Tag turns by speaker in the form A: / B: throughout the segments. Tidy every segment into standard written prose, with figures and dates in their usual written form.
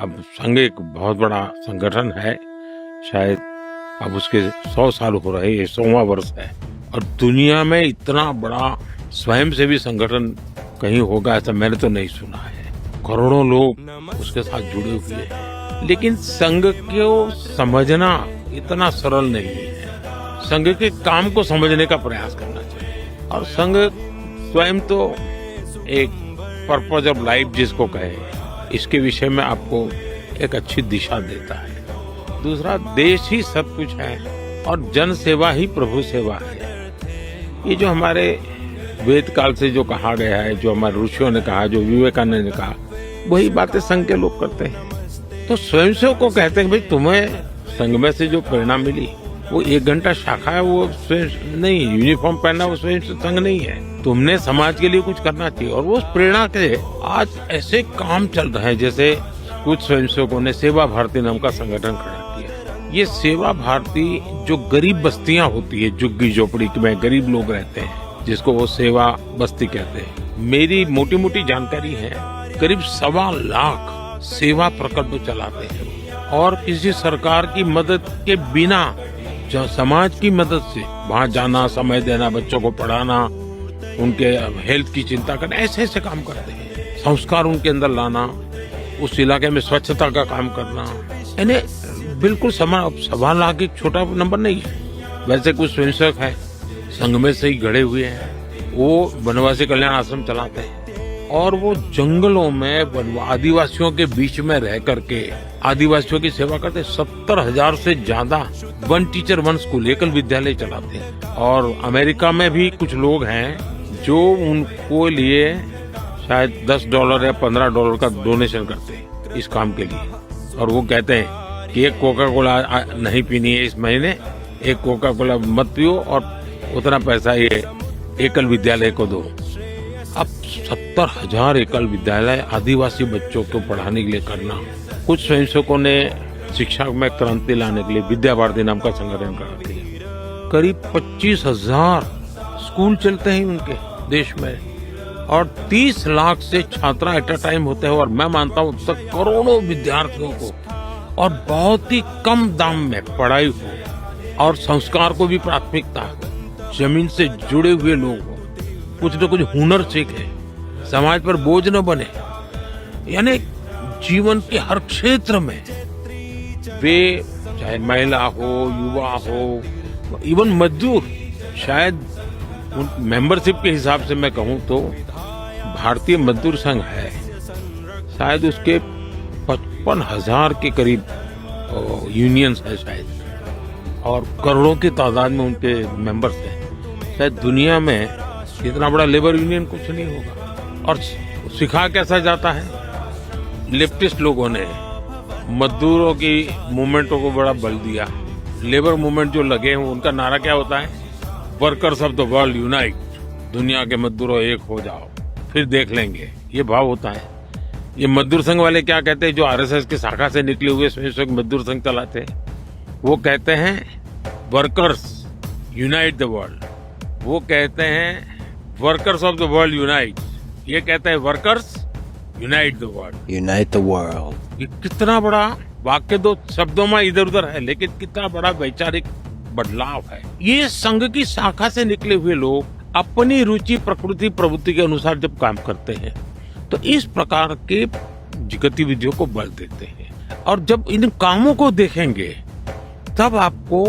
A: अब संघ एक बहुत बड़ा संगठन है, शायद अब उसके 100 साल हो रहे, ये 100वां वर्ष है और दुनिया में इतना बड़ा स्वयंसेवी संगठन कहीं होगा ऐसा मैंने तो नहीं सुना है। करोड़ों लोग उसके साथ जुड़े हुए हैं, लेकिन संघ को समझना इतना सरल नहीं है। संघ के काम को समझने का प्रयास करना चाहिए और संघ स्वयं तो एक पर्पज ऑफ लाइफ जिसको कहे, इसके विषय में आपको एक अच्छी दिशा देता है। दूसरा, देश ही सब कुछ है और जन सेवा ही प्रभु सेवा है। ये जो हमारे वेद काल से जो कहा गया है, जो हमारे ऋषियों ने कहा, जो विवेकानंद ने कहा, वही बातें संघ के लोग करते हैं। तो स्वयंसेवक को कहते हैं भाई तुम्हें संघ में से जो प्रेरणा मिली वो 1 घंटा शाखा है, वो स्वयं नहीं, यूनिफॉर्म पहनना वो स्वयं संघ नहीं है। तुमने समाज के लिए कुछ करना चाहिए और वो प्रेरणा के आज ऐसे काम चल रहे हैं। जैसे कुछ स्वयंसेवकों ने सेवा भारती नाम का संगठन खड़ा किया। ये सेवा भारती जो गरीब बस्तियां होती है, झुग्गी झोपड़ी में गरीब लोग रहते हैं, जिसको वो सेवा बस्ती कहते हैं। मेरी मोटी मोटी जानकारी है, करीब 1.25 लाख सेवा प्रकल्प चलाते हैं और किसी सरकार की मदद के बिना जो समाज की मदद से वहां जाना, समय देना, बच्चों को पढ़ाना, उनके हेल्थ की चिंता करना, ऐसे ऐसे काम करते हैं। संस्कार उनके अंदर लाना, उस इलाके में स्वच्छता का काम करना, यानी बिल्कुल 1.25 लाख एक छोटा नंबर नहीं है। वैसे कुछ स्वयंसेवक है संघ में से ही गढ़े हुए हैं, वो वनवासी कल्याण आश्रम चलाते हैं और वो जंगलों में आदिवासियों के बीच में रह करके आदिवासियों की सेवा करते। 70,000 से ज्यादा 1 टीचर 1 स्कूल एकल विद्यालय चलाते हैं। और अमेरिका में भी कुछ लोग हैं जो उनको लिए शायद $10 या $15 का डोनेशन करते हैं इस काम के लिए। और वो कहते हैं कि एक कोका कोला नहीं पीनी है इस महीने, एक कोका कोला मत पियो और उतना पैसा ये एकल विद्यालय को दो। अब 70,000 एकल विद्यालय आदिवासी बच्चों को पढ़ाने के लिए करना। कुछ स्वयंसेवकों ने शिक्षा में क्रांति लाने के लिए विद्या भारती नाम का संगठन करा दिया। करीब 25,000 स्कूल चलते हैं उनके देश में और 30 लाख से छात्र एट अ टाइम होते हैं। और मैं मानता हूं अब तक करोड़ों विद्यार्थियों को और बहुत ही कम दाम में पढ़ाई हो और संस्कार को भी प्राथमिकता हो, जमीन से जुड़े हुए लोग हो, कुछ न कुछ हुनर सीखे, समाज पर बोझ न बने। यानी जीवन के हर क्षेत्र में वे, चाहे महिला हो, युवा हो, इवन मजदूर, शायद मेंबरशिप के हिसाब से मैं कहूं तो भारतीय मजदूर संघ है, शायद उसके 55,000 के करीब यूनियंस है शायद, और करोड़ों की तादाद में उनके मेंबर्स हैं। शायद दुनिया में इतना बड़ा लेबर यूनियन कुछ नहीं होगा। और सिखा कैसा जाता है, लेफ्टिस्ट लोगों ने मजदूरों की मूवमेंटों को बड़ा बल दिया। लेबर मूवमेंट जो लगे हैं उनका नारा क्या होता है, workers of the world unite, दुनिया के मजदूरों एक हो जाओ, फिर देख लेंगे, ये भाव होता है। ये मजदूर संघ वाले क्या कहते हैं, जो आरएसएस की शाखा से निकले हुए स्वयंसेवक मजदूर संघ चलाते हैं, वो कहते हैं वर्कर्स यूनाइट द वर्ल्ड। वो कहते हैं workers of the world unite, ये कहते हैं workers unite the world.
B: Unite the world.
A: ये कितना बड़ा वाक्य, 2 शब्दों में इधर उधर है, लेकिन कितना बड़ा वैचारिक बदलाव है। ये संघ की शाखा से निकले हुए लोग अपनी रुचि, प्रकृति, प्रवृत्ति के अनुसार जब काम करते हैं तो इस प्रकार के गतिविधियों को बल देते हैं। और जब इन कामों को देखेंगे तब आपको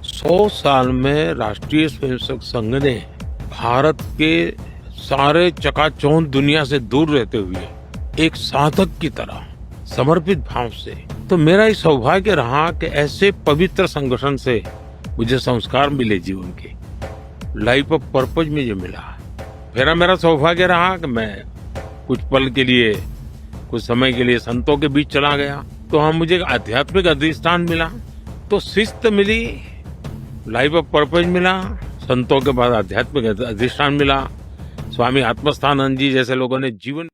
A: 100 साल में राष्ट्रीय स्वयंसेवक संघ ने भारत के सारे चकाचौंध दुनिया से दूर रहते हुए एक साधक की तरह समर्पित भाव से, तो मेरा ये सौभाग्य रहा कि ऐसे पवित्र संगठन से मुझे संस्कार मिले जीवन के, लाइफ ऑफ पर्पज में जो मिला। फिर मेरा सौभाग्य रहा कि मैं कुछ पल के लिए, कुछ समय के लिए संतों के बीच चला गया, तो हम मुझे आध्यात्मिक अधिष्ठान मिला, तो शिस्त मिली, लाइफ ऑफ पर्पज मिला, संतों के बाद आध्यात्मिक अधिष्ठान मिला। स्वामी आत्मस्थानंद जी जैसे लोगों ने जीवन